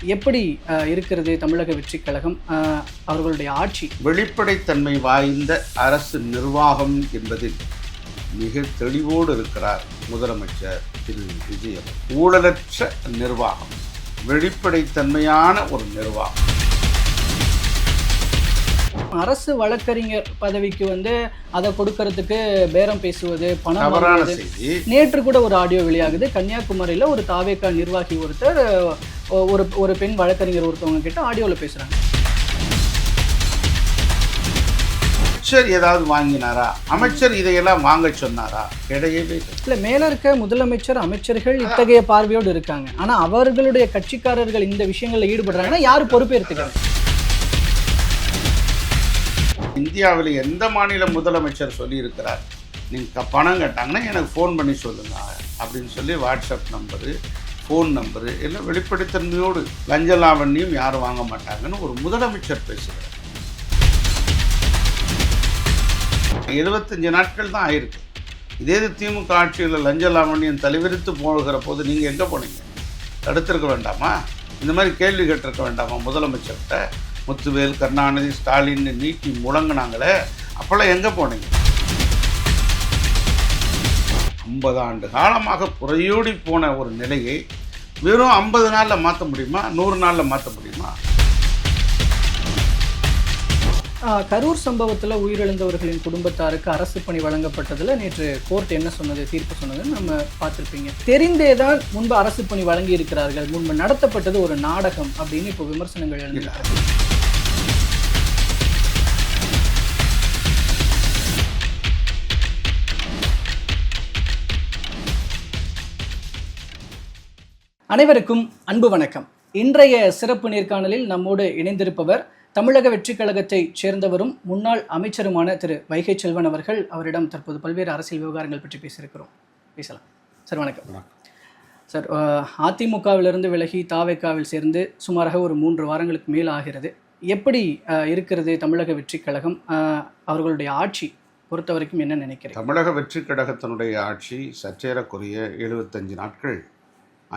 எப்படி இருக்கிறது தமிழக வெற்றி கழகம் அவர்களுடைய ஆட்சி? வெளிப்படைத்தன்மை வாய்ந்த அரசு நிர்வாகம் என்பதில் மிக தெளிவோடு இருக்கிறார் முதலமைச்சர் திரு விஜய். ஊழலற்ற நிர்வாகம், வெளிப்படைத்தன்மையான ஒரு நிர்வாகம். அரசு வழக்கறிஞர் பதவிக்கு அதை கொடுக்கறதுக்கு பேரம் பேசுவது, பணம் தவறான வாங்குவது. செய்தி. நேற்று கூட ஒரு ஆடியோ வெளியாகுது. கன்னியாகுமரியில் ஒரு தாவேகா நிர்வாகி ஒருத்தர் ஒரு பெண் வழக்கறிஞர் ஒருத்தவங்க கிட்ட ஆடியோவில் பேசுறாங்க. அமைச்சர் ஏதாவது வாங்கினாரா? அமைச்சர் இதையெல்லாம் வாங்க சொன்னாரா? கிடையவே இல்லை. மேல இருக்க முதலமைச்சர், அமைச்சர்கள் இத்தகைய பார்வையோடு இருக்காங்க. ஆனா அவர்களுடைய கட்சிக்காரர்கள் இந்த விஷயங்களில் ஈடுபடுறாங்கன்னா யாரு பொறுப்பேற்றுக்காங்க? இந்தியாவில் எந்த மாநில முதலமைச்சர் சொல்லியிருக்கிறார், நீங்கள் பணம் கேட்டாங்கன்னா எனக்கு ஃபோன் பண்ணி சொல்லுங்க அப்படின்னு சொல்லி வாட்ஸ்அப் நம்பரு, ஃபோன் நம்பரு எல்லாம் வெளிப்படைத்தன்மையோடு லஞ்ச லாவண்யம் யாரும் வாங்க மாட்டாங்கன்னு ஒரு முதலமைச்சர் பேசுகிறார். 75 நாட்கள் தான் ஆயிருக்கு. இதே திமுக ஆட்சியில் லஞ்ச லாவண்யம் தலைவிரித்து போகிற போது நீங்கள் எங்கே போனீங்க? தடுத்திருக்க வேண்டாமா? இந்த மாதிரி கேள்வி கேட்டிருக்க வேண்டாமா முதலமைச்சர்கிட்ட? முத்துவேல், கருணாநிதி, ஸ்டாலின் நீட்டி முழங்கினாங்களே, அப்போல்லாம் எங்கே போனீங்க? 50 ஆண்டு காலமாக புறையோடி போன ஒரு நிலையை வெறும் 50 நாளில் மாற்ற முடியுமா? 100 நாளில் மாற்ற முடியுமா? கரூர் சம்பவத்தில் உயிரிழந்தவர்களின் குடும்பத்தாருக்கு அரசு பணி வழங்கப்பட்டதில் நேற்று கோர்ட் என்ன சொன்னது, தீர்ப்பு சொன்னதுன்னு நம்ம பார்த்துருப்பீங்க. தெரிந்தேதான் முன்பு அரசு பணி வழங்கி இருக்கிறார்கள், முன்பு நடத்தப்பட்டது ஒரு நாடகம் அப்படின்னு இப்போ விமர்சனங்கள் எழுந்திருக்கிறது. அனைவருக்கும் அன்பு வணக்கம். இன்றைய சிறப்பு நேர்காணலில் நம்மோடு இணைந்திருப்பவர் தமிழக வெற்றி கழகத்தை சேர்ந்தவரும் முன்னாள் அமைச்சருமான திரு வைகை செல்வன் அவர்கள். அவரிடம் தற்போது பல்வேறு அரசியல் விவகாரங்கள் பற்றி பேசலாம். சார் வணக்கம். சார், அதிமுகவிலிருந்து விலகி தாவேகாவில் சேர்ந்து சுமாராக ஒரு 3 வாரங்களுக்கு மேல் ஆகிறது. எப்படி இருக்கிறது தமிழக வெற்றி கழகம்? அவர்களுடைய ஆட்சி பொறுத்த வரைக்கும் என்ன நினைக்கிறேன்? தமிழக வெற்றி கழகத்தினுடைய ஆட்சி சற்றேறக்குரிய 75 நாட்கள்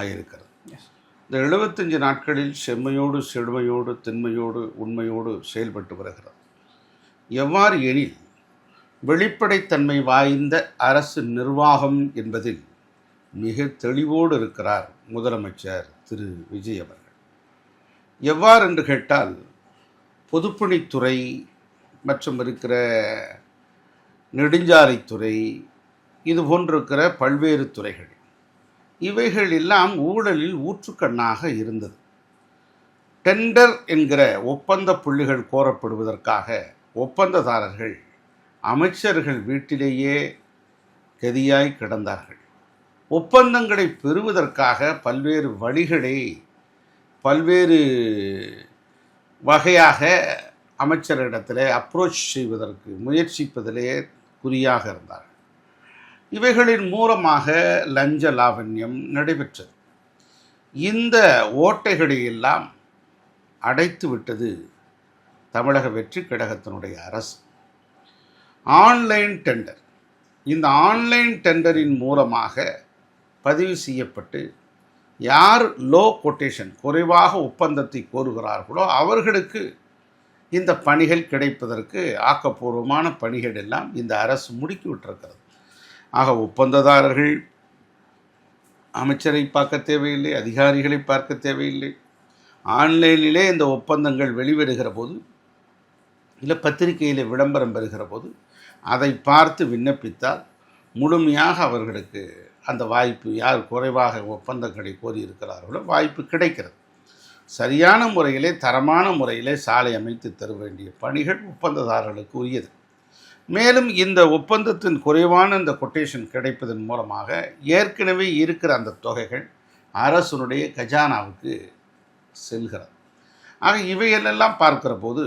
ஆகியிருக்கிறது. இந்த 75 நாட்களில் செம்மையோடு, செழுமையோடு, திண்மையோடு, உண்மையோடு செயல்பட்டு வருகிறது. எவ்வாறு எனில், வெளிப்படைத்தன்மை வாய்ந்த அரசு நிர்வாகம் என்பதில் மிக தெளிவோடு இருக்கிறார் முதலமைச்சர் திரு விஜய் அவர்கள். எவ்வாறு என்று கேட்டால், பொதுப்பணித்துறை மற்றும் இருக்கிற நெடுஞ்சாலைத்துறை, இது போன்றிருக்கிற பல்வேறு துறைகள், இவைகள் எல்லாம் ஊழலில் ஊற்றுக்கண்ணாக இருந்தது. டெண்டர் என்கிற ஒப்பந்த புள்ளிகள் கோரப்படுவதற்காக ஒப்பந்ததாரர்கள் அமைச்சர்கள் வீட்டிலேயே கதியாய் கிடந்தார்கள். ஒப்பந்தங்களை பெறுவதற்காக பல்வேறு வழிகளை பல்வேறு வகையாக அமைச்சரிடத்திலே அப்ரோச் செய்வதற்கு முயற்சிப்பதிலே குறியாக இருந்தார்கள். இவைகளின் மூலமாக லஞ்ச லாவண்யம் நடைபெற்றது. இந்த ஓட்டைகளை எல்லாம் அடைத்து விட்டது தமிழக வெற்றி கழகத்தினுடைய அரசு. ஆன்லைன் டெண்டர், இந்த ஆன்லைன் டெண்டரின் மூலமாக பதிவு செய்யப்பட்டு யார் லோ கொட்டேஷன், குறைவாக ஒப்பந்தத்தை கோருகிறார்களோ அவர்களுக்கு இந்த பணிகள் கிடைப்பதற்கு ஆக்கப்பூர்வமான பணிகள் எல்லாம் இந்த அரசு முடுக்கிவிட்டிருக்கிறது. ஆக ஒப்பந்ததாரர்கள் அமைச்சரை பார்க்க தேவையில்லை, அதிகாரிகளை பார்க்க தேவையில்லை. ஆன்லைனிலே இந்த ஒப்பந்தங்கள் வெளிவருகிற போது, இல்லை பத்திரிகையில் விளம்பரம் பெறுகிற போது அதை பார்த்து விண்ணப்பித்தால் முழுமையாக அவர்களுக்கு அந்த வாய்ப்பு, யார் குறைவாக ஒப்பந்தங்களை கோரியிருக்கிறார்களோ வாய்ப்பு கிடைக்கிறது. சரியான முறையிலே, தரமான முறையிலே சாலை அமைத்து தர வேண்டிய பணிகள் ஒப்பந்ததாரர்களுக்கு உரியது. மேலும் இந்த ஒப்பந்தத்தின் குறைவான இந்த கொட்டேஷன் கிடைப்பதன் மூலமாக ஏற்கனவே இருக்கிற அந்த தொகைகள் அரசனுடைய கஜானாவுக்கு செல்கிறது. ஆக இவைகளெல்லாம் பார்க்கிற போது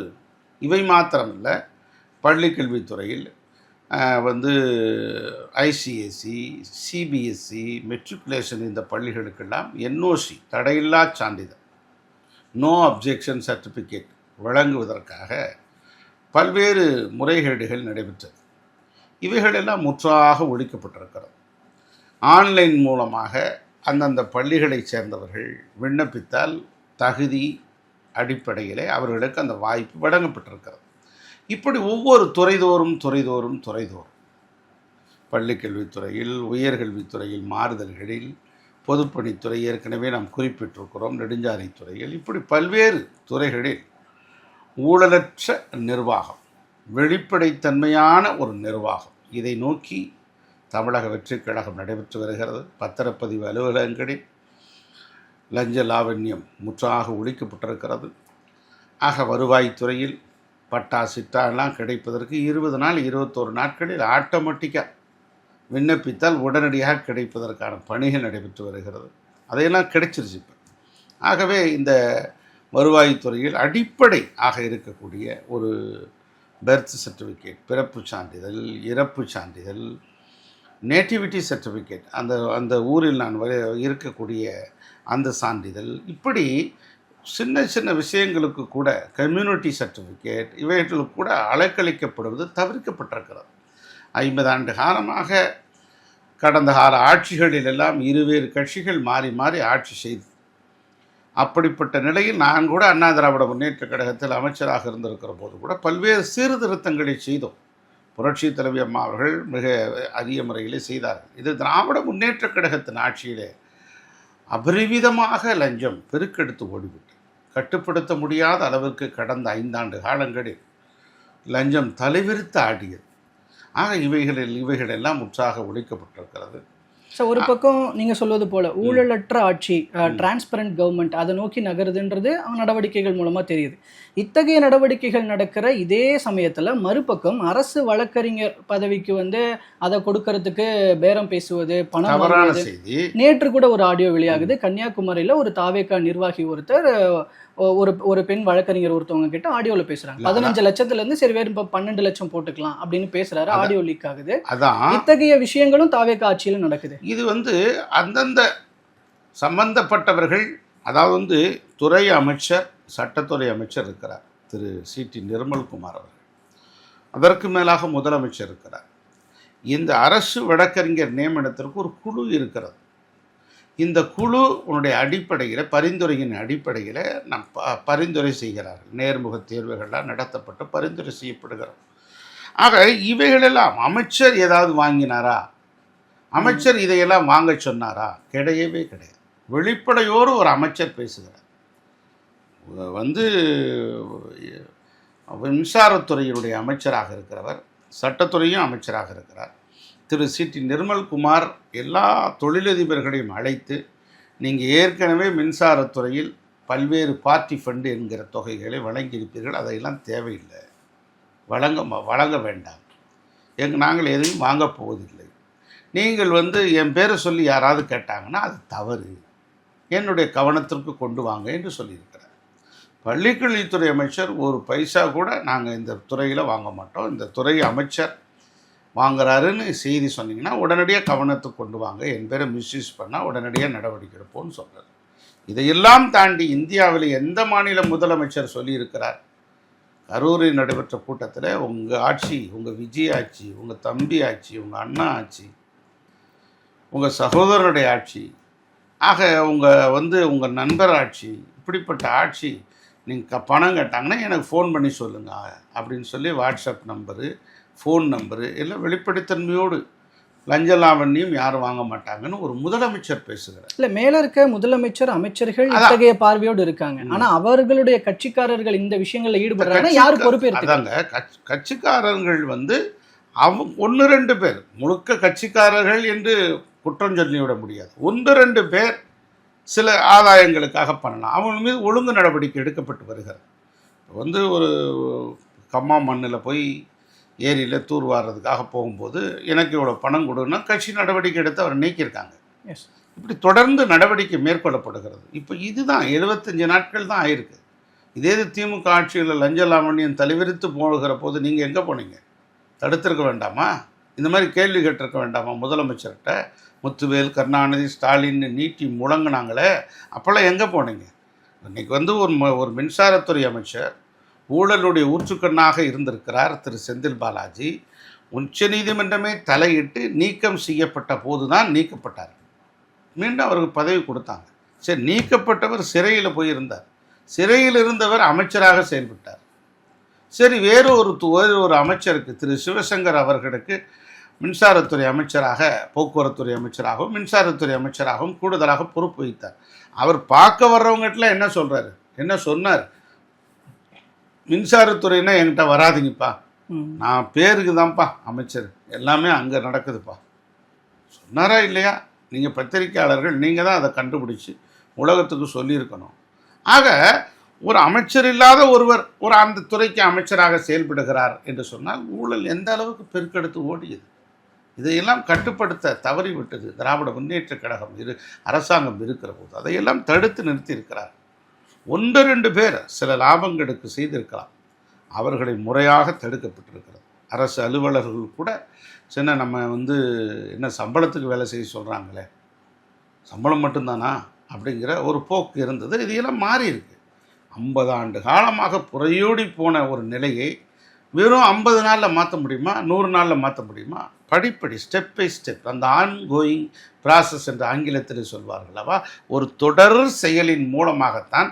இவை மாத்திரமல்ல, பள்ளிக்கல்வித்துறையில் ஐசிஎஸ்சி, சிபிஎஸ்சி, மெட்ரிகுலேஷன் இந்த பள்ளிகளுக்கெல்லாம் என்ஓசி, தடையில்லா சான்றிதழ், நோ அப்ஜெக்ஷன் சர்டிஃபிகேட் வழங்குவதற்காக பல்வேறு முறைகேடுகள் நடைபெற்றது. இவைகளெல்லாம் முற்றாக ஒழிக்கப்பட்டிருக்கிறது. ஆன்லைன் மூலமாக அந்தந்த பள்ளிகளைச் சேர்ந்தவர்கள் விண்ணப்பித்தால் தகுதி அடிப்படையிலே அவர்களுக்கு அந்த வாய்ப்பு வழங்கப்பட்டிருக்கிறது. இப்படி ஒவ்வொரு துறைதோறும் பள்ளிக்கல்வித்துறையில், உயர்கல்வித்துறையில் மாறுதல்களில், பொதுப்பணித்துறை ஏற்கனவே நாம் குறிப்பிட்டிருக்கிறோம், நெடுஞ்சாலைத்துறையில், இப்படி பல்வேறு துறைகளில் ஊழலற்ற நிர்வாகம், வெளிப்படைத்தன்மையான ஒரு நிர்வாகம், இதை நோக்கி தமிழக வெற்றிக் கழகம் நடைபெற்று வருகிறது. பத்திரப்பதிவு அலுவலகங்களில் லஞ்ச லாவண்யம் முற்றாக ஒழிக்கப்பட்டிருக்கிறது. ஆக வருவாய்த்துறையில் பட்டா சிட்டாலாம் கிடைப்பதற்கு 20 நாள் 21 நாட்களில் ஆட்டோமேட்டிக்காக விண்ணப்பித்தால் உடனடியாக கிடைப்பதற்கான பணிகள் நடைபெற்று வருகிறது. அதையெல்லாம் கிடைச்சிருச்சு இப்போ. ஆகவே இந்த வருவாய்த்துறையில் அடிப்படை ஆக இருக்கக்கூடிய ஒரு பர்த் சர்டிஃபிகேட், பிறப்பு சான்றிதழ், இறப்பு சான்றிதழ், நேட்டிவிட்டி சர்டிஃபிகேட், அந்த ஊரில் நான் இருக்கக்கூடிய அந்த சான்றிதழ், இப்படி சின்ன சின்ன விஷயங்களுக்கு கூட கம்யூனிட்டி சர்டிஃபிகேட், இவைகளுக்கு கூட அலக்களிக்கப்படுவது தவிர்க்கப்பட்டிருக்கிறது. 50 ஆண்டு காலமாக கடந்த கால ஆட்சிகளிலெல்லாம் இருவேறு கட்சிகள் மாறி மாறி ஆட்சி செய்து, அப்படிப்பட்ட நிலையில் நான் கூட அண்ணா திராவிட முன்னேற்ற கழகத்தில் அமைச்சராக இருந்திருக்கிற போது கூட பல்வேறு சீர்திருத்தங்களை செய்தோம். புரட்சி தலைவி அம்மா அவர்கள் மிக அரிய முறையிலே செய்தார்கள். இது திராவிட முன்னேற்ற கழகத்தின் ஆட்சியிலே அபரிவிதமாக லஞ்சம் பெருக்கெடுத்து ஓடிவிட்டு கட்டுப்படுத்த முடியாத அளவிற்கு கடந்த 5 ஆண்டு காலங்களில் லஞ்சம் தலைவிரித்து ஆடியது. ஆக இவைகளெல்லாம் முற்றாக ஒழிக்கப்பட்டிருக்கிறது. ஸோ ஒரு பக்கம் நீங்கள் சொல்வது போல் ஊழலற்ற ஆட்சி, டிரான்ஸ்பரண்ட் கவர்மெண்ட், அதை நோக்கி நகருதுன்றது நடவடிக்கைகள் மூலமாக தெரியுது. இத்தகைய நடவடிக்கைகள் நடக்கிற இதே சமயத்தில் மறுபக்கம் அரசு வழக்கறிஞர் பதவிக்கு அதை கொடுக்கறதுக்கு பேரம் பேசுவது, பணம் வாங்குவது. நேற்று கூட ஒரு ஆடியோ வெளியாகுது. கன்னியாகுமரியில் ஒரு தாவேகா நிர்வாகி ஒருத்தர் ஒரு பெண் வழக்கறிஞர் ஒருத்தவங்க கிட்ட ஆடியோவில் பேசுறாங்க. 15 லட்சத்துலேருந்து சரி வேறு 12 லட்சம் போட்டுக்கலாம் அப்படின்னு பேசுறாரு. ஆடியோ லீக் ஆகுது. இத்தகைய விஷயங்களும் தாவேகா ஆட்சியில் நடக்குது. இது அந்தந்த சம்பந்தப்பட்டவர்கள், அதாவது துறை அமைச்சர், சட்டத்துறை அமைச்சர் இருக்கிறார் திரு சி.டி. நிர்மல்குமார் அவர்கள், அதற்கு மேலாக முதலமைச்சர் இருக்கிறார். இந்த அரசு வழக்கறிஞர் நியமனத்திற்கு ஒரு குழு இருக்கிறது. இந்த குழு உன்னுடைய அடிப்படையில், பரிந்துரையின் அடிப்படையில் நம் பரிந்துரை செய்கிறார்கள். நேர்முக தேர்வுகள்லாம் நடத்தப்பட்டு பரிந்துரை செய்யப்படுகிறோம். ஆக இவைகளெல்லாம் அமைச்சர் ஏதாவது வாங்கினாரா, அமைச்சர் இதையெல்லாம் வாங்க சொன்னாரா? கிடையவே கிடையாது. வெளிப்படையோடு ஒரு அமைச்சர் பேசுகிறார். மின்சாரத்துறையினுடைய அமைச்சராக இருக்கிறவர், சட்டத்துறையும் அமைச்சராக இருக்கிறார் திரு சி.டி. நிர்மல்குமார் எல்லா தொழிலதிபர்களையும் அழைத்து, நீங்கள் ஏற்கனவே மின்சாரத்துறையில் பல்வேறு பார்ட்டி ஃபண்டு என்கிற தொகைகளை வழங்கியிருப்பீர்கள், அதையெல்லாம் தேவையில்லை, வழங்க வேண்டாம், நாங்கள் எதையும் வாங்கப் போவதில்லை. நீங்கள் என் பேரை சொல்லி யாராவது கேட்டாங்கன்னா அது தவறு, என்னுடைய கவனத்திற்கு கொண்டு வாங்க என்று சொல்லியிருக்கிறார். பள்ளிக்கல்வித்துறை அமைச்சர் ஒரு பைசா கூட நாங்கள் இந்த துறையில் வாங்க மாட்டோம், இந்த துறை அமைச்சர் வாங்குறாருன்னு செய்தி சொன்னீங்கன்னா உடனடியாக கவனத்துக்கு கொண்டு வாங்க, என் பேரை மிஸ்யூஸ் பண்ணால் உடனடியாக நடவடிக்கை எடுப்போம்னு சொல்கிறார். இதையெல்லாம் தாண்டி இந்தியாவில் எந்த மாநில முதலமைச்சர் சொல்லியிருக்கிறார்? கரூரில் நடைபெற்ற கூட்டத்தில் உங்கள் ஆட்சி, உங்கள் விஜய் ஆட்சி, உங்கள் தம்பி ஆட்சி, உங்கள் அண்ணா ஆட்சி, உங்கள் சகோதரனுடைய ஆட்சி, ஆக உங்கள் நண்பர் ஆட்சி, இப்படிப்பட்ட ஆட்சி, நீங்கள் பணம் கேட்டாங்கன்னா எனக்கு ஃபோன் பண்ணி சொல்லுங்கள் அப்படின்னு சொல்லி வாட்ஸ்அப் நம்பரு, ஃபோன் நம்பரு எல்லாம் வெளிப்படைத்தன்மையோடு, லஞ்ச லாவண்யம் யாரும் வாங்க மாட்டாங்கன்னு ஒரு முதலமைச்சர் பேசுகிறார். இல்லை, மேலே இருக்க முதலமைச்சர், அமைச்சர்கள் இத்தகைய பார்வையோடு இருக்காங்க. ஆனால் அவர்களுடைய கட்சிக்காரர்கள் இந்த விஷயங்களில் ஈடுபடுறாங்க, யார் பொறுப்பேற்க? அதாங்க, கட்சிக்காரர்கள் அவங்க 1-2 பேர், முழுக்க கட்சிக்காரர்கள் என்று குற்றம் சொல்லிவிட முடியாது. 1-2 பேர் சில ஆதாயங்களுக்காக பண்ணலாம். அவங்க மீது ஒழுங்கு நடவடிக்கை எடுக்கப்பட்டு வருகிறது. ஒரு கம்மா மண்ணில் போய் ஏரியில் தூர்வாடுறதுக்காக போகும்போது எனக்கு இவ்வளோ பணம் கொடுன்னா கட்சி நடவடிக்கை எடுத்து அவரை நீக்கியிருக்காங்க. இப்படி தொடர்ந்து நடவடிக்கை மேற்கொள்ளப்படுகிறது. இப்போ இதுதான் 75 நாட்கள் தான் ஆயிருக்கு. இதே திமுக ஆட்சியில் லஞ்ச லாவண்யம் தலைவிரித்து போகிற போது நீங்கள் எங்கே போனீங்க? தடுத்திருக்க வேண்டாமா? இந்த மாதிரி கேள்வி கேட்டிருக்க வேண்டாமா முதலமைச்சர்கிட்ட? முத்துவேல், கருணாநிதி, ஸ்டாலின் நீட்டி முழங்கினாங்களே, அப்போல்லாம் எங்கே போனீங்க? இன்றைக்கி ஒரு மின்சாரத்துறை அமைச்சர் ஊழலுடைய ஊற்றுக்கண்ணாக இருந்திருக்கிறார் திரு செந்தில் பாலாஜி. உச்சநீதிமன்றமே தலையிட்டு நீக்கம் செய்யப்பட்ட போது தான் நீக்கப்பட்டார். மீண்டும் அவருக்கு பதவி கொடுத்தாங்க. சரி, நீக்கப்பட்டவர் சிறையில் போயிருந்தார். சிறையில் இருந்தவர் அமைச்சராக செயல்பட்டார். சரி, வேறு ஒரு அமைச்சருக்கு, திரு சிவசங்கர் அவர்களுக்கு மின்சாரத்துறை அமைச்சராக, போக்குவரத்துறை அமைச்சராகவும் மின்சாரத்துறை அமைச்சராகவும் கூடுதலாக பொறுப்பு வைத்தார். அவர் பார்க்க வர்றவங்ககிட்ட என்ன சொன்னார்? மின்சாரத்துறைன்னா என்கிட்ட வராதிங்கப்பா, நான் பேருக்கு தான்ப்பா அமைச்சர், எல்லாமே அங்கே நடக்குதுப்பா சொன்னாரா இல்லையா? நீங்கள் பத்திரிகையாளர்கள், நீங்கள் தான் அதை கண்டுபிடிச்சி உலகத்துக்கு சொல்லியிருக்கணும். ஆக ஒரு அமைச்சர் இல்லாத ஒருவர் அந்த துறைக்கு அமைச்சராக செயல்படுகிறார் என்று சொன்னால் ஊழல் எந்த அளவுக்கு பெருக்கெடுத்து ஓடியது. இதையெல்லாம் கட்டுப்படுத்த தவறிவிட்டது திராவிட முன்னேற்ற கழகம் அரசாங்கம் இருக்கிற போது. அதையெல்லாம் தடுத்து நிறுத்தியிருக்கிறார். 1-2 பேர் சில லாபங்களுக்கு செய்திருக்கலாம், அவர்களை முறையாக தடுக்கப்பட்டிருக்கிறது. அரசு அலுவலர்கள் கூட சின்ன நம்ம என்ன சம்பளத்துக்கு வேலை செய்ய சொல்கிறாங்களே, சம்பளம் மட்டும்தானா அப்படிங்கிற ஒரு போக்கு இருந்தது. இதையெல்லாம் மாறி இருக்கு. 50 ஆண்டு காலமாக புறையோடி போன ஒரு நிலையை வெறும் 50 நாளில் மாற்ற முடியுமா? 100 நாளில் மாற்ற முடியுமா? படிப்படி, ஸ்டெப் பை ஸ்டெப், அந்த ஆன்கோயிங் ப்ராசஸ் என்று ஆங்கிலத்தில் சொல்வார்களவா, ஒரு தொடர் செயலின் மூலமாகத்தான்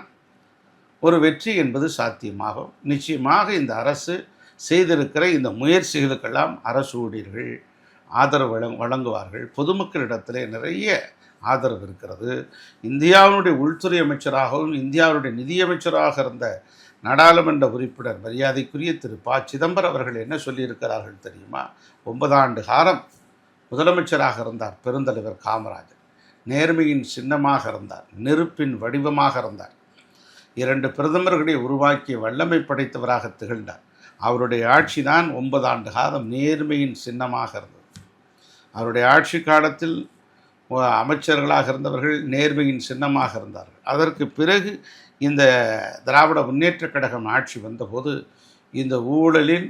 ஒரு வெற்றி என்பது சாத்தியமாகும். நிச்சயமாக இந்த அரசு செய்திருக்கிற இந்த முயற்சிகளுக்கெல்லாம் அரசு ஊழியர்கள் ஆதரவு வழங்குவார்கள். பொதுமக்களிடத்திலே நிறைய ஆதரவு இருக்கிறது. இந்தியாவினுடைய உள்துறை அமைச்சராகவும் இந்தியாவுடைய நிதியமைச்சராக இருந்த நாடாளுமன்ற உறுப்பினர் மரியாதைக்குரிய திரு ப. சிதம்பரம் அவர்கள் என்ன சொல்லியிருக்கிறார்கள் தெரியுமா? 9 ஆண்டு காலம் முதலமைச்சராக இருந்தார் பெருந்தலைவர் காமராஜர். நேர்மையின் சின்னமாக இருந்தார், நெருப்பின் வடிவமாக இருந்தார். 2 பிரதமர்களை உருவாக்கிய வல்லமை படைத்தவராக திகழ்ந்தார். அவருடைய ஆட்சி தான் 9 ஆண்டு காலம் நேர்மையின் சின்னமாக இருந்தது. அவருடைய ஆட்சி காலத்தில் அமைச்சர்களாக இருந்தவர்கள் நேர்மையின் சின்னமாக இருந்தார்கள். அதற்கு பிறகு இந்த திராவிட முன்னேற்ற கழகம் ஆட்சி வந்தபோது இந்த ஊழலில்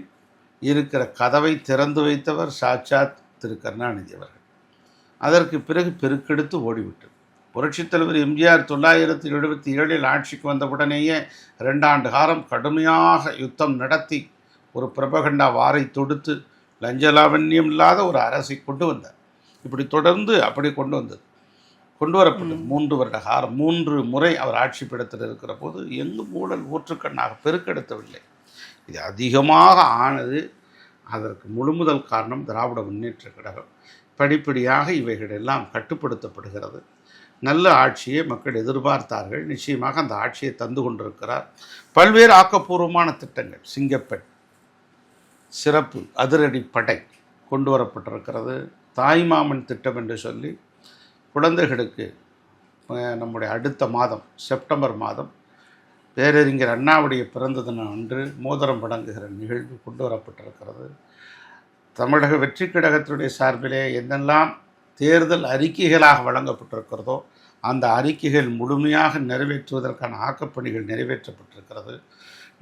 இருக்கிற கதவை திறந்து வைத்தவர் சாட்சாத் திரு கருணாநிதி அவர்கள். அதற்கு பிறகு பெருக்கெடுத்து ஓடிவிட்டது. புரட்சித் தலைவர் எம்ஜிஆர் 1977 ஆட்சிக்கு வந்தவுடனேயே 2 ஆண்டு காலம் கடுமையாக யுத்தம் நடத்தி ஒரு பிரபகண்டா வாரை தொடுத்து லஞ்ச லாவண்யம் இல்லாத ஒரு அரசை கொண்டு வந்தார். இப்படி தொடர்ந்து அப்படி கொண்டு வரப்பட்டது. 3 வருட காலம், 3 முறை அவர் ஆட்சி பீடத்தில் இருக்கிற போது எங்கும் ஊழல் ஊற்றுக்கண்ணாக பெருக்கெடுத்தவில்லை. இது அதிகமாக ஆனது. அதற்கு முழுமுதல் காரணம் திராவிட முன்னேற்ற கழகம். படிப்படியாக இவைகளெல்லாம் கட்டுப்படுத்தப்படுகிறது. நல்ல ஆட்சியை மக்கள் எதிர்பார்த்தார்கள். நிச்சயமாக அந்த ஆட்சியை தந்து கொண்டிருக்கிறார். பல்வேறு ஆக்கப்பூர்வமான திட்டங்கள், சிங்கப்பெண், சிறப்பு அதிரடி படை கொண்டு வரப்பட்டிருக்கிறது. தாய்மாமன் திட்டம் என்று சொல்லி குழந்தைகளுக்கு நம்முடைய அடுத்த மாதம் செப்டம்பர் மாதம் பேரறிஞர் அண்ணாவுடைய பிறந்த தினம் அன்று மோதிரம் வழங்குகிற நிகழ்வு கொண்டு வரப்பட்டிருக்கிறது. தமிழக வெற்றி கழகத்தினுடைய சார்பிலே என்னெல்லாம் தேர்தல் அறிக்கைகளாக வழங்கப்பட்டிருக்கிறதோ அந்த அறிக்கைகள் முழுமையாக நிறைவேற்றுவதற்கான ஆக்கப்பணிகள் நிறைவேற்றப்பட்டிருக்கிறது.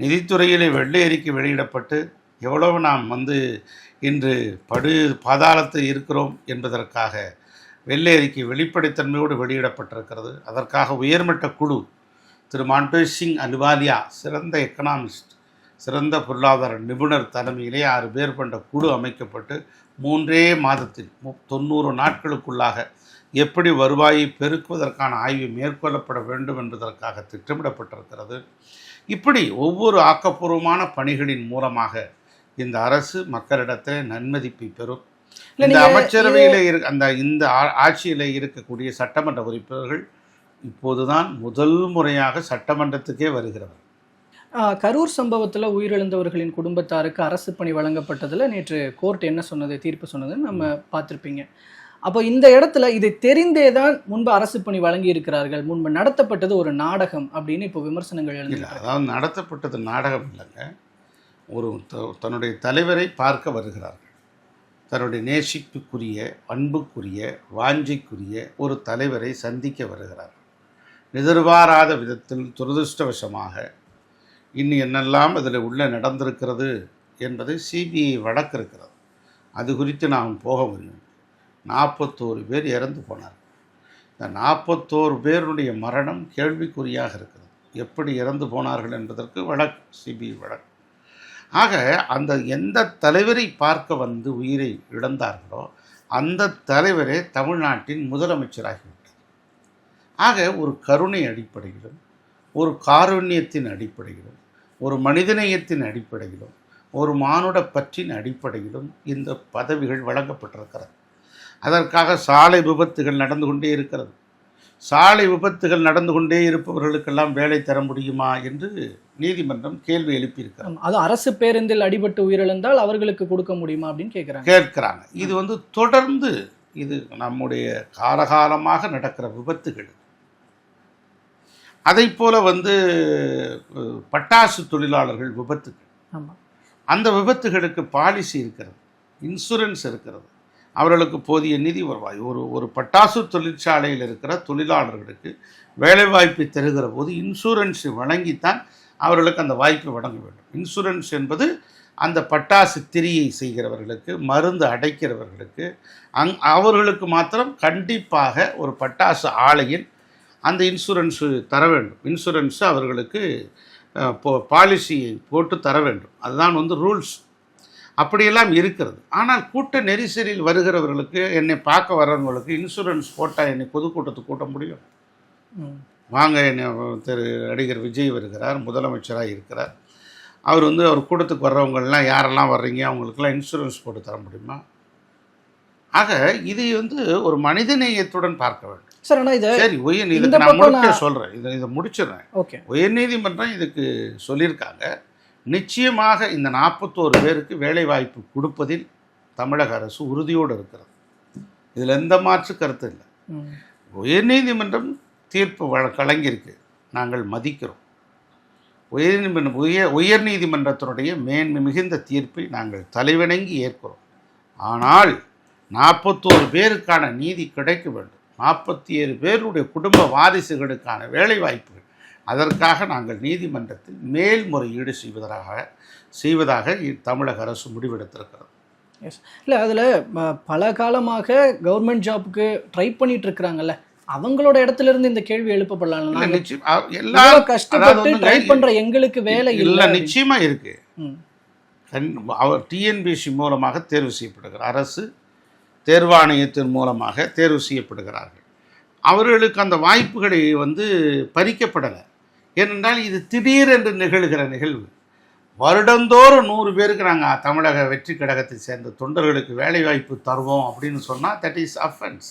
நிதித்துறையிலே வெள்ளை அறிக்கை வெளியிடப்பட்டு எவ்வளவு நாம் இன்று பாதாளத்தில் இருக்கிறோம் என்பதற்காக வெள்ளை அறிக்கை வெளிப்படைத்தன்மையோடு வெளியிடப்பட்டிருக்கிறது. அதற்காக உயர்மட்ட குழு திரு மான்டோய் சிங் அலுவாலியா, சிறந்த எக்கனாமிஸ்ட், சிறந்த பொருளாதார நிபுணர் தலைமையிலே 6 பேர் கொண்ட குழு அமைக்கப்பட்டு 3 மாதத்தில் 90 நாட்களுக்குள்ளாக எப்படி வருவாயை பெருக்குவதற்கான ஆய்வு மேற்கொள்ளப்பட வேண்டும் என்பதற்காக திட்டமிடப்பட்டிருக்கிறது. இப்படி ஒவ்வொரு ஆக்கப்பூர்வமான பணிகளின் மூலமாக இந்த அரசு மக்களிடத்தில் நன்மதிப்பை பெறும். இந்த அமைச்சரவையில் இந்த ஆட்சியில் இருக்கக்கூடிய சட்டமன்ற உறுப்பினர்கள் இப்போதுதான் முதல் முறையாக சட்டமன்றத்துக்கே வருகிறவர். கரூர் சம்பவத்தில் உயிரிழந்தவர்களின் குடும்பத்தாருக்கு அரசு பணி வழங்கப்பட்டதில் நேற்று கோர்ட் என்ன சொன்னது, தீர்ப்பு சொன்னதுன்னு நம்ம பார்த்துருப்பீங்க. அப்போ இந்த இடத்துல இதை தெரிந்தே தான் முன்பு அரசு பணி வழங்கி இருக்கிறார்கள், முன்பு நடத்தப்பட்டது ஒரு நாடகம் அப்படின்னு இப்போ விமர்சனங்கள் எழுதில்லை. அதாவது நடத்தப்பட்டது நாடகம் இல்லைங்க. தன்னுடைய தலைவரை பார்க்க வருகிறார்கள். தன்னுடைய நேசிப்புக்குரிய, அன்புக்குரிய, வாஞ்சைக்குரிய ஒரு தலைவரை சந்திக்க வருகிறார்கள். எதிர்பாராத விதத்தில் துரதிருஷ்டவசமாக இன்னும் என்னெல்லாம் அதில் உள்ள நடந்திருக்கிறது என்பதை சிபிஐ வழக்கு இருக்கிறது. அது குறித்து நாம் போக முடியும். 41 பேர் இறந்து போனார். இந்த 41 பேருடைய மரணம் கேள்விக்குறியாக இருக்கிறது. எப்படி இறந்து போனார்கள் என்பதற்கு வழக்கு, சிபிஐ வழக்கு. ஆக எந்த தலைவரை பார்க்க உயிரை இழந்தார்களோ அந்த தலைவரே தமிழ்நாட்டின் முதலமைச்சராகிவிட்டார். ஆக ஒரு கருணை அடிப்படையிலும், ஒரு காருண்யத்தின் அடிப்படையிலும், ஒரு மனிதநேயத்தின் அடிப்படையிலும், ஒரு மானுட பற்றின் அடிப்படையிலும் இந்த பதவிகள் வழங்கப்பட்டிருக்கிறது. அதற்காக சாலை விபத்துகள் நடந்து கொண்டே இருக்கிறது. சாலை விபத்துகள் நடந்து கொண்டே இருப்பவர்களுக்கெல்லாம் வேலை தர முடியுமா என்று நீதிமன்றம் கேள்வி எழுப்பியிருக்கிறாங்க. அது அரசு பேருந்தில் அடிபட்டு உயிரிழந்தால் அவர்களுக்கு கொடுக்க முடியுமா அப்படின்னு கேட்கிறாங்க. இது தொடர்ந்து இது நம்முடைய காலகாலமாக நடக்கிற விபத்துகள். அதை போல பட்டாசு தொழிலாளர்கள் விபத்துகள், அந்த விபத்துகளுக்கு பாலிசி இருக்கிறது, இன்சூரன்ஸ் இருக்கிறது, அவர்களுக்கு போதிய நிதி வருவாய். ஒரு பட்டாசு தொழிற்சாலையில் இருக்கிற தொழிலாளர்களுக்கு வேலைவாய்ப்பை தருகிற போது இன்சூரன்ஸ் வழங்கித்தான் அவர்களுக்கு அந்த வாய்ப்பை வழங்க வேண்டும். இன்சூரன்ஸ் என்பது அந்த பட்டாசு திரியை செய்கிறவர்களுக்கு, மருந்து அடைக்கிறவர்களுக்கு, அவர்களுக்கு மாத்திரம் கண்டிப்பாக ஒரு பட்டாசு ஆலையில் அந்த இன்சூரன்ஸு தர வேண்டும். இன்சூரன்ஸு அவர்களுக்கு பாலிசியை போட்டு தர வேண்டும். அதுதான் ரூல்ஸ். அப்படியெல்லாம் இருக்கிறது. ஆனால் கூட்ட நெரிசலில் வருகிறவர்களுக்கு, என்னை பார்க்க வர்றவங்களுக்கு இன்சூரன்ஸ் போட்டால் என்னை பொதுக்கூட்டத்துக்கு கூட்ட முடியும்? வாங்க, என்னை நடிகர் விஜய் வருகிறார், முதலமைச்சராக இருக்கிறார், அவர் அவர் கூட்டத்துக்கு வர்றவங்கெல்லாம் யாரெல்லாம் வர்றீங்க அவங்களுக்கெல்லாம் இன்சூரன்ஸ் போட்டு தர முடியுமா? ஆக இது ஒரு மனிதநேயத்துடன் பார்க்க வேண்டும். சார், ஆனால் சரி, இதுக்கு நான் முடிக்க சொல்கிறேன், இதை முடிச்சிடுறேன். ஓகே, உயர்நீதிமன்றம் இதுக்கு சொல்லியிருக்காங்க. நிச்சயமாக இந்த 41 பேருக்கு வேலை வாய்ப்பு கொடுப்பதில் தமிழக அரசு உறுதியோடு இருக்கிறது. இதில் எந்த மாற்று கருத்து இல்லை. உயர்நீதிமன்றம் தீர்ப்பு கலங்கியிருக்கு, நாங்கள் மதிக்கிறோம். உயர்நீதிமன்றத்தினுடைய மேன்மை மிகுந்த தீர்ப்பை நாங்கள் தலைவணங்கி ஏற்கிறோம். ஆனால் 41 பேருக்கான நீதி கிடைக்க வேண்டும். 47 பேருடைய குடும்ப வாரிசுகளுக்கான வேலை வாய்ப்புகள், அதற்காக நாங்கள் நீதிமன்றத்தில் மேல்முறையீடு செய்வதாக தமிழக அரசு முடிவெடுத்திருக்கிறது. எஸ், இல்லை, அதில் பல காலமாக கவர்மெண்ட் ஜாப்புக்கு ட்ரை பண்ணிட்டு இருக்கிறாங்கல்ல, அவங்களோட இடத்துல இருந்து இந்த கேள்வி எழுப்பப்படலாம். எல்லாரும் கஷ்டப்பட்டு ட்ரை பண்ற எங்களுக்கு வேலை இல்லை. நிச்சயமா இருக்கு. அவர் டிஎன்பிஎஸ்சி மூலமாக தேர்வு செய்யப்படுகிறார், அரசு தேர்வாணையத்தின் மூலமாக தேர்வு செய்யப்படுகிறார்கள். அவர்களுக்கு அந்த வாய்ப்புகளை பறிக்கப்படலை. ஏனென்றால் இது திடீரென்று நிகழ்கிற நிகழ்வு. வருடந்தோறும் 100 பேருக்கு நாங்கள் தமிழக வெற்றி கழகத்தை சேர்ந்த தொண்டர்களுக்கு வேலை வாய்ப்பு தருவோம் அப்படின்னு சொன்னால் தட் இஸ் அஃபென்ஸ்.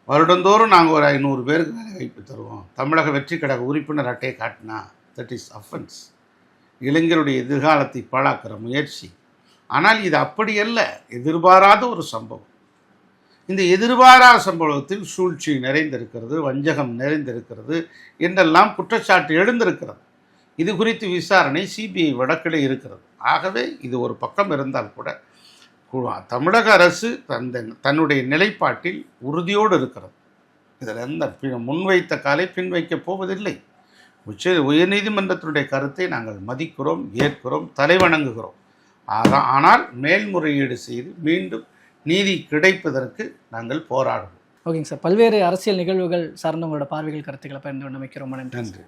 வருடந்தோறும் நாங்கள் ஒரு 500 பேருக்கு வேலை வாய்ப்பு தருவோம், தமிழக வெற்றி கழக உறுப்பினர் அட்டையை காட்டினா தட் இஸ் அஃபென்ஸ். இளைஞருடைய எதிர்காலத்தை பாழாக்கிற முயற்சி. ஆனால் இது அப்படியல்ல, எதிர்பாராத ஒரு சம்பவம். இந்த எதிர்பாராத சம்பவத்தில் சூழ்ச்சி நிறைந்திருக்கிறது, வஞ்சகம் நிறைந்திருக்கிறது என்றெல்லாம் குற்றச்சாட்டு எழுந்திருக்கிறது. இது குறித்து விசாரணை சிபிஐ வழக்கில் இருக்கிறது. ஆகவே இது ஒரு பக்கம் இருந்தால் கூட தமிழக அரசு தன்னுடைய நிலைப்பாட்டில் உறுதியோடு இருக்கிறது. இதில் எந்த முன்வைத்த காலை பின் வைக்கப் போவதில்லை. உயர்நீதிமன்றத்தினுடைய கருத்தை நாங்கள் மதிக்கிறோம், ஏற்கிறோம், தலைவணங்குகிறோம். ஆனால் மேல்முறையீடு செய்து மீண்டும் நீதி கிடைப்பதற்கு நாங்கள் போராடுவோம். ஓகேங்க சார், பல்வேறு அரசியல் நிகழ்வுகள் சார்ந்த உங்களோட பார்வைகள், கருத்துக்களை பகிர்ந்து கொண்டமைக்கு ரொம்ப நன்றி.